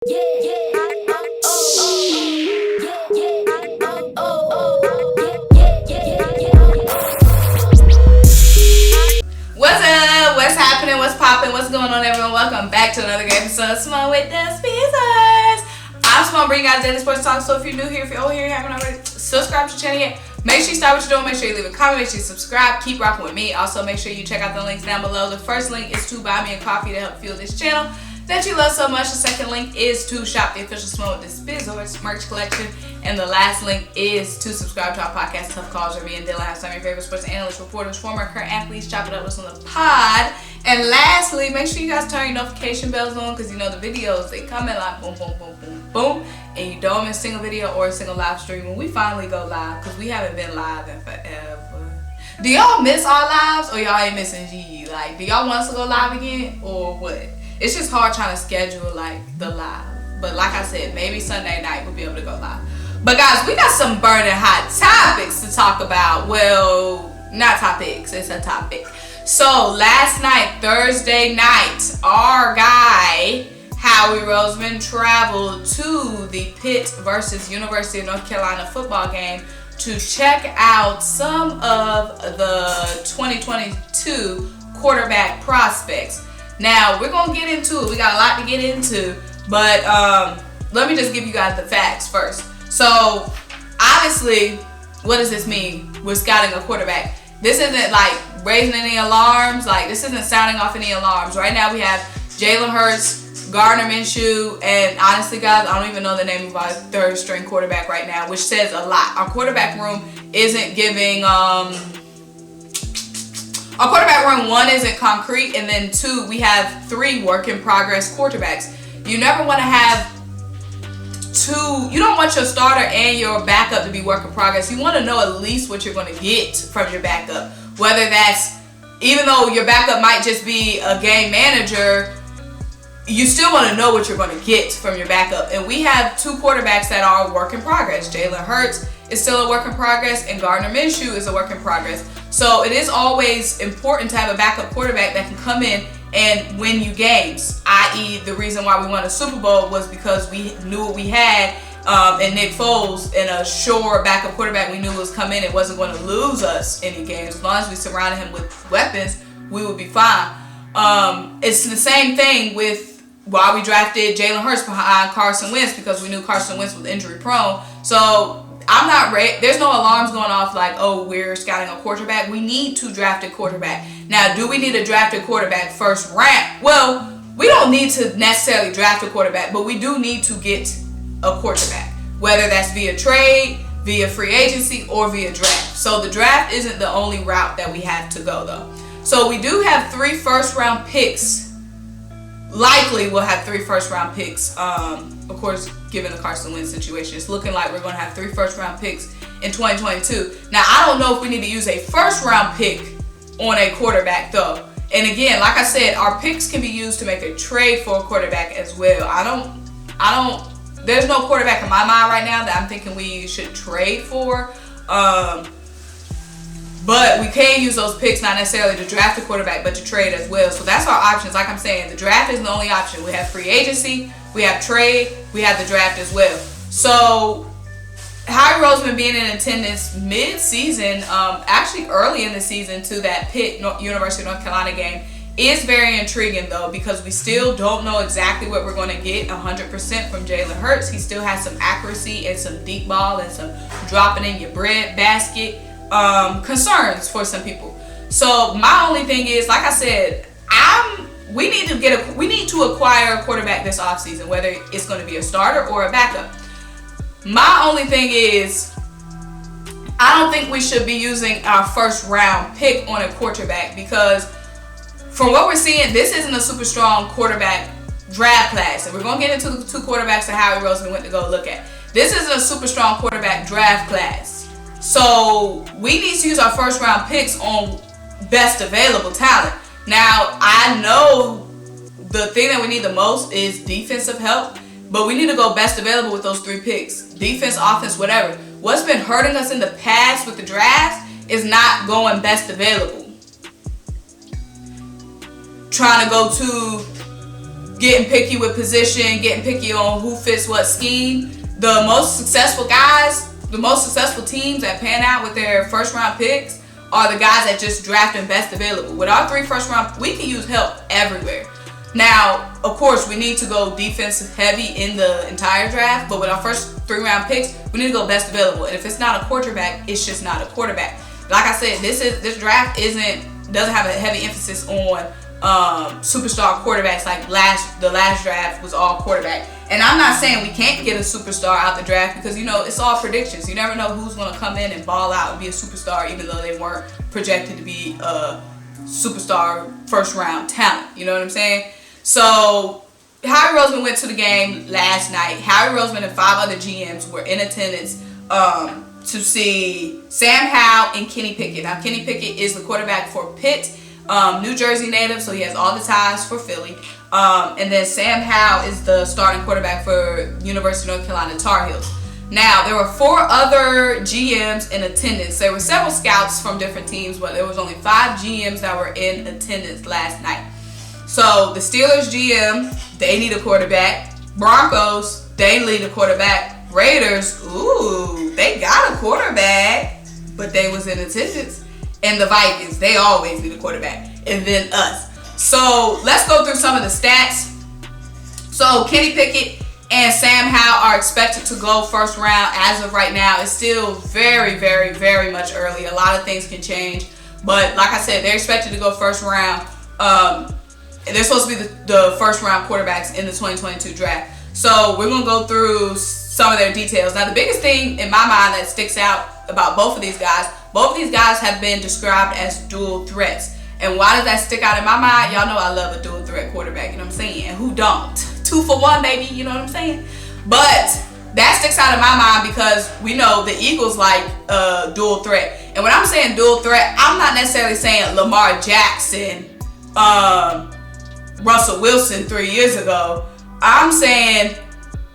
What's up? What's happening? What's popping? What's going on, everyone? Welcome back to another episode of Simone with the Sports. I'm Simone, bringing you guys daily sports talk. So if you're new here, if you're old here, you haven't already subscribed to the channel yet, make sure you start what you're doing. Make sure you leave a comment. Make sure you subscribe. Keep rocking with me. Also, make sure you check out the links down below. The first link is to buy me a coffee to help fuel this channel that you love so much. The second link is to shop the official Simone with the Sports merch collection. And the last link is to subscribe to our podcast, Tough Calls, where me and Dylan have some of your favorite sports analysts, reporters, former current athletes, chop it up with us on the pod. And lastly, make sure you guys turn your notification bells on, because you know the videos, they come in like boom, boom, boom, boom, boom. And you don't miss a single video or a single live stream when we finally go live, because we haven't been live in forever. Do y'all miss our lives, or y'all ain't missing G? Like, do y'all want us to go live again, or what? It's just hard trying to schedule like the live. But like I said, maybe Sunday night we'll be able to go live. But guys, we got some burning hot topics to talk about. Well, not topics, it's a topic. So last night, Thursday night, our guy, Howie Roseman, traveled to the Pitt versus University of North Carolina football game to check out some of the 2022 quarterback prospects. Now, we're going to get into it. We got a lot to get into, but let me just give you guys the facts first. So, obviously, what does this mean? We're scouting a quarterback. This isn't like raising any alarms. Like, this isn't sounding off any alarms. Right now, we have Jalen Hurts, Gardner, MINSHEW, and honestly, guys, I don't even know the name of our third string quarterback right now, which says a lot. Our quarterback room isn't giving, our quarterback room, one, isn't concrete, and then two, we have three work in progress quarterbacks. You never want to have you don't want your starter and your backup to be work in progress. You want to know at least what you're going to get from your backup. Whether that's, even though your backup might just be a game manager, you still want to know what you're going to get from your backup. And we have two quarterbacks that are work in progress. Jalen Hurts is still a work in progress, and Gardner MINSHEW is a work in progress. So it is always important to have a backup quarterback that can come in and win you games, i.e. the reason why we won a Super Bowl was because we knew what we had in Nick Foles, and a sure backup quarterback we knew was coming and wasn't going to lose us any games. As long as we surrounded him with weapons, we would be fine. It's the same thing with why we drafted Jalen Hurts behind Carson Wentz, because we knew Carson Wentz was injury prone. So I'm not there's no alarms going off like, oh, we're scouting a quarterback. We need to draft a quarterback. Now, do we need to draft a quarterback first round? Well, we don't need to necessarily draft a quarterback, but we do need to get a quarterback, whether that's via trade, via free agency, or via draft. So the draft isn't the only route that we have to go, though. So we do have 3 first-round picks. Likely we'll have 3 first-round picks. Of course, given the Carson Wentz situation, it's looking like we're going to have 3 first-round picks in 2022. Now, I don't know if we need to use a first-round pick on a quarterback, though. And again, like I said, our picks can be used to make a trade for a quarterback as well. There's no quarterback in my mind right now that I'm thinking we should trade for. But we can use those picks not necessarily to draft a quarterback, but to trade as well. So that's our options. Like I'm saying, the draft isn't the only option. We have free agency, we have trade, we have the draft as well. So Howie Roseman being in attendance mid-season, actually early in the season, to that Pitt University of North Carolina game is very intriguing, though, because we still don't know exactly what we're going to get 100% from Jalen Hurts. He still has some accuracy and some deep ball and some dropping in your bread basket concerns for some people. So my only thing is, like I said, we need to acquire a quarterback this offseason, whether it's going to be a starter or a backup. My only thing is, I don't think we should be using our first round pick on a quarterback, because from what we're seeing, this isn't a super strong quarterback draft class. And we're going to get into the 2 quarterbacks that Howie Roseman went to go look at. This isn't a super strong quarterback draft class. So we need to use our first round picks on best available talent. Now, I know the thing that we need the most is defensive help, but we need to go best available with those 3 picks. Defense, offense, whatever. What's been hurting us in the past with the draft is not going best available. Trying to go to getting picky with position, getting picky on who fits what scheme. The most successful guys, the most successful teams that pan out with their first round picks are the guys that just draft and best available. With our 3 first round, we can use help everywhere. Now, of course, we need to go defensive heavy in the entire draft, but with our first 3 round picks, we need to go best available. And if it's not a quarterback, it's just not a quarterback. Like I said, this draft doesn't have a heavy emphasis on superstar quarterbacks like the last draft was all quarterback. And I'm not saying we can't get a superstar out the draft because, you know, it's all predictions. You never know who's going to come in and ball out and be a superstar even though they weren't projected to be a superstar first round talent. You know what I'm saying? So Howie Roseman went to the game last night. Howie Roseman and 5 other GMs were in attendance to see Sam Howell and Kenny Pickett. Now, Kenny Pickett is the quarterback for Pitt, New Jersey native, so he has all the ties for Philly. And then Sam Howell is the starting quarterback for University of North Carolina Tar Heels. Now, there were 4 other GMs in attendance. There were several scouts from different teams, but there was only 5 GMs that were in attendance last night. So, the Steelers GM, they need a quarterback. Broncos, they need a quarterback. Raiders, ooh, they got a quarterback, but they was in attendance. And the Vikings, they always need a quarterback. And then us. So, let's go through some of the stats. So, Kenny Pickett and Sam Howell are expected to go first round. As of right now, it's still very, very, very much early. A lot of things can change. But like I said, they're expected to go first round. They're supposed to be the first round quarterbacks in the 2022 draft. So we're going to go through some of their details. Now, the biggest thing in my mind that sticks out about both of these guys have been described as dual threats. And why does that stick out in my mind? Y'all know I love a dual threat quarterback, you know what I'm saying? And who don't? 2 for 1, baby, you know what I'm saying? But that sticks out in my mind because we know the Eagles like dual threat. And when I'm saying dual threat, I'm not necessarily saying Lamar Jackson, Russell Wilson 3 years ago. I'm saying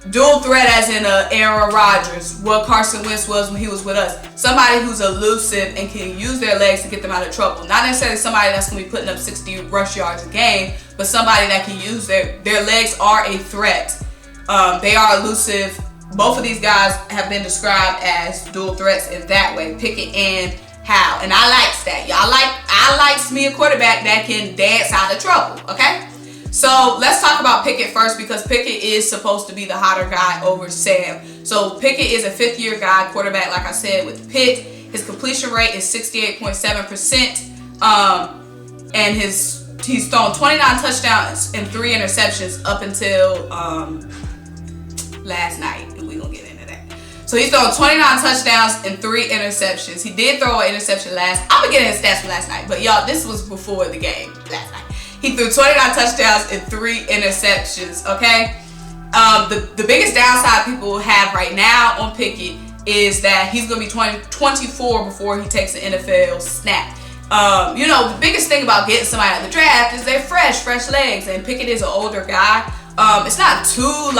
dual threat as in Aaron Rodgers, what Carson Wentz was when he was with us. Somebody who's elusive and can use their legs to get them out of trouble. Not necessarily somebody that's going to be putting up 60 rush yards a game, but somebody that can use their legs are a threat. They are elusive. Both of these guys have been described as dual threats in that way, Pickett and Howell. And I likes that. I likes me a quarterback that can dance out of trouble, okay? So let's talk about Pickett first because Pickett is supposed to be the hotter guy over Sam. So Pickett is a 5th-year guy quarterback, like I said, with Pitt. His completion rate is 68.7%. And he's thrown 29 touchdowns and 3 interceptions up until last night. And we're going to get into that. So he's thrown 29 touchdowns and 3 interceptions. He did throw an interception I'm going to get into stats from last night. But y'all, this was before the game last night. He threw 29 touchdowns and 3 interceptions, okay? The biggest downside people have right now on Pickett is that he's going to be 24 before he takes an NFL snap. You know, the biggest thing about getting somebody out of the draft is they're fresh legs, and Pickett is an older guy. It's not too,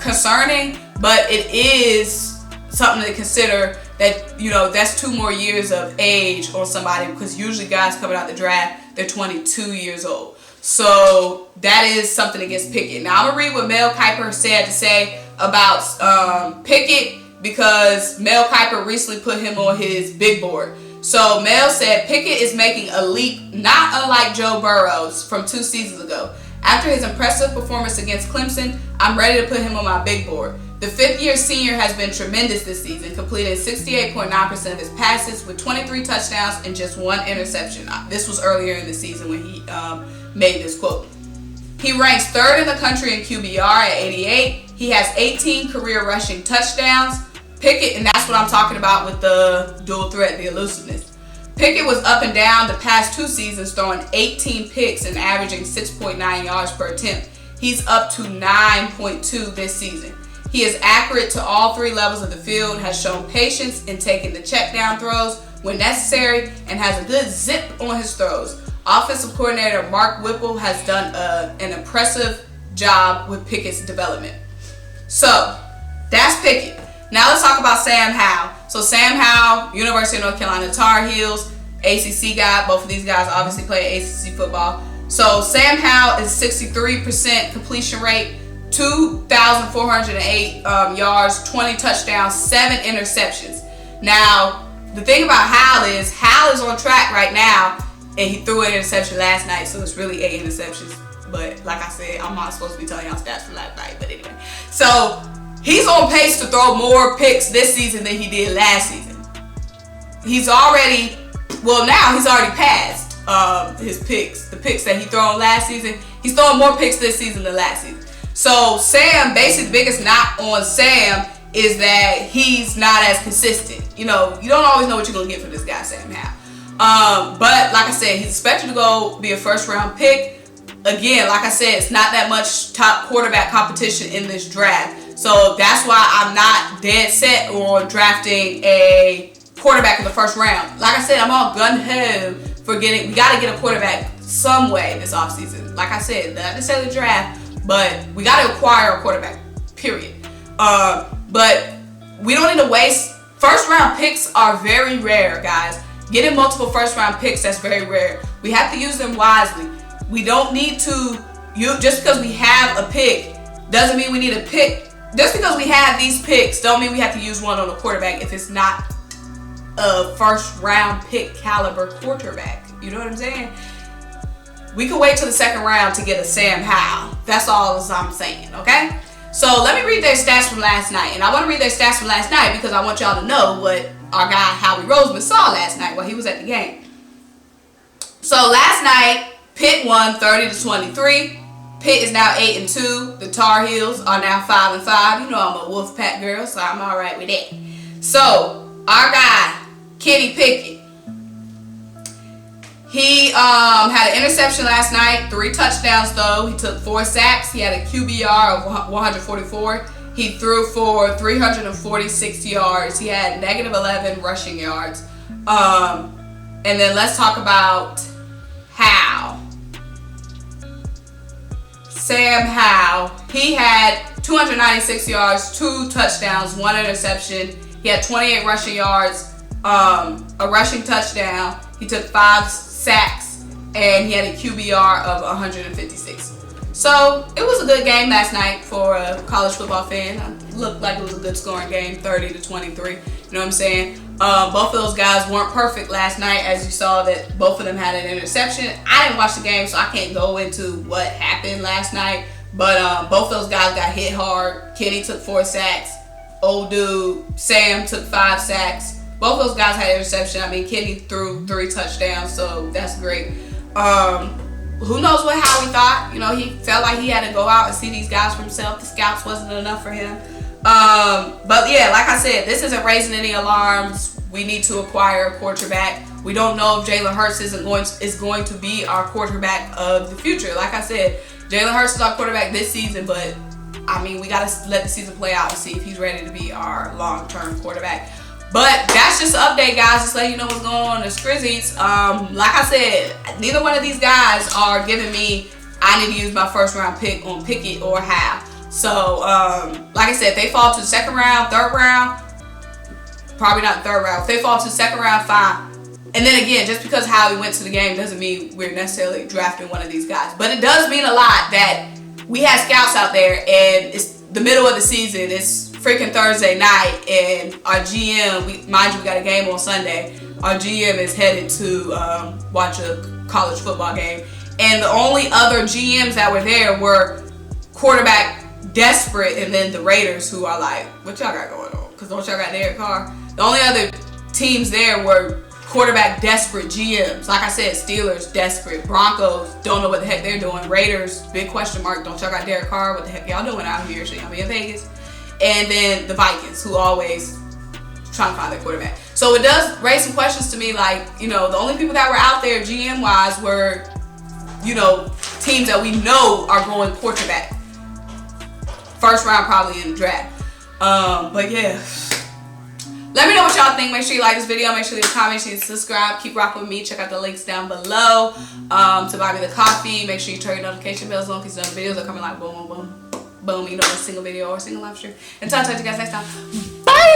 concerning, but it is something to consider that, you know, that's 2 more years of age on somebody because usually guys coming out the draft, they're 22 years old. So that is something against Pickett. Now I'm going to read what Mel Kiper had to say about Pickett because Mel Kiper recently put him on his big board. So Mel said, Pickett is making a leap not unlike Joe Burrows from 2 seasons ago. After his impressive performance against Clemson, I'm ready to put him on my big board. The 5th-year senior has been tremendous this season, completing 68.9% of his passes with 23 touchdowns and just 1 interception. This was earlier in the season when he made this quote. He ranks 3rd in the country in QBR at 88. He has 18 career rushing touchdowns. Pickett, and that's what I'm talking about with the dual threat, the elusiveness. Pickett was up and down the past 2 seasons, throwing 18 picks and averaging 6.9 yards per attempt. He's up to 9.2 this season. He is accurate to all 3 levels of the field, has shown patience in taking the check down throws when necessary, and has a good zip on his throws. Offensive coordinator Mark Whipple has done an impressive job with Pickett's development. So, that's Pickett. Now let's talk about Sam Howell. So Sam Howell, University of North Carolina Tar Heels, ACC guy. Both of these guys obviously play ACC football. So Sam Howell is 63% completion rate, 2,408 yards, 20 touchdowns, 7 interceptions. Now, the thing about Howell is on track right now, and he threw an interception last night, so it's really 8 interceptions. But like I said, I'm not supposed to be telling y'all stats from last night, but anyway. So he's on pace to throw more picks this season than he did last season. He's already passed his picks. The picks that he thrown last season, he's throwing more picks this season than last season. So Sam, basically the biggest knock on Sam is that he's not as consistent. You know, you don't always know what you're going to get from this guy, Sam Howell. But like I said, he's expected to go be a first round pick. Again, like I said, it's not that much top quarterback competition in this draft. So that's why I'm not dead set on drafting a quarterback in the first round. Like I said, I'm all gun-ho for we got to get a quarterback some way this offseason. Like I said, not necessarily draft, but we got to acquire a quarterback, period. But we don't need to waste. First round picks are very rare, guys. Getting multiple first round picks, that's very rare. We have to use them wisely. We don't need to, just because we have a pick doesn't mean we need a pick. Just because we have these picks don't mean we have to use one on a quarterback if it's not a first round pick caliber quarterback. You know what I'm saying? We could wait till the second round to get a Sam Howell. That's all I'm saying, okay? So let me read their stats from last night. And I want to read their stats from last night because I want y'all to know what our guy Howie Roseman saw last night while he was at the game. So last night, Pitt won 30-23. Pitt is now 8-2. The Tar Heels are now 5-5. You know I'm a Wolfpack girl, so I'm all right with that. So our guy Kenny Pickett, he had an interception last night, 3 touchdowns though. He took 4 sacks. He had a QBR of 144. He threw for 346 yards. He had -11 rushing yards. And then let's talk about Howell. Sam Howell. He had 296 yards, 2 touchdowns, 1 interception. He had 28 rushing yards, a rushing touchdown. He took 5 sacks, and he had a QBR of 156. So it was a good game last night for a college football fan. It looked like it was a good scoring game, 30-23. You know what I'm saying? Both of those guys weren't perfect last night, as you saw that both of them had an interception. I didn't watch the game, so I can't go into what happened last night. But both those guys got hit hard. Kenny took 4 sacks. Old dude Sam took 5 sacks. Both those guys had interception. I mean, Kenny threw 3 touchdowns, so that's great. Who knows what Howie thought? You know, he felt like he had to go out and see these guys for himself. The scouts wasn't enough for him. But yeah, like I said, this isn't raising any alarms. We need to acquire a quarterback. We don't know if Jalen Hurts is going to be our quarterback of the future. Like I said, Jalen Hurts is our quarterback this season, but I mean, we got to let the season play out and see if he's ready to be our long-term quarterback. But that's just an update, guys. Just letting you know what's going on in the Scrizzies. Like I said, neither one of these guys are giving me, I need to use my first round pick on Pickett or Howell. So, like I said, if they fall to the second round, third round, probably not the third round. If they fall to the second round, fine. And then again, just because Howie went to the game doesn't mean we're necessarily drafting one of these guys. But it does mean a lot that we have scouts out there, and it's the middle of the season. It's freaking Thursday night, and our GM, mind you, we got a game on Sunday. Our GM is headed to watch a college football game. And the only other GMs that were there were quarterback desperate, and then the Raiders, who are like, what y'all got going on? Because don't y'all got Derek Carr? The only other teams there were quarterback desperate GMs. Like I said, Steelers desperate, Broncos don't know what the heck they're doing, Raiders big question mark, don't y'all got Derek Carr? What the heck y'all doing out here? Should y'all be in Vegas? And then the Vikings, who always trying to find their quarterback. So it does raise some questions to me, like, you know, the only people that were out there GM wise were, you know, teams that we know are going quarterback. First round probably in the draft. But yeah. Let me know what y'all think. Make sure you like this video. Make sure you leave a comment. Make sure you subscribe. Keep rocking with me. Check out the links down below to buy me the coffee. Make sure you turn your notification bells on because the videos are coming like boom, boom, boom. Boom. You know, a single video or a single live stream. Until I talk to you guys next time.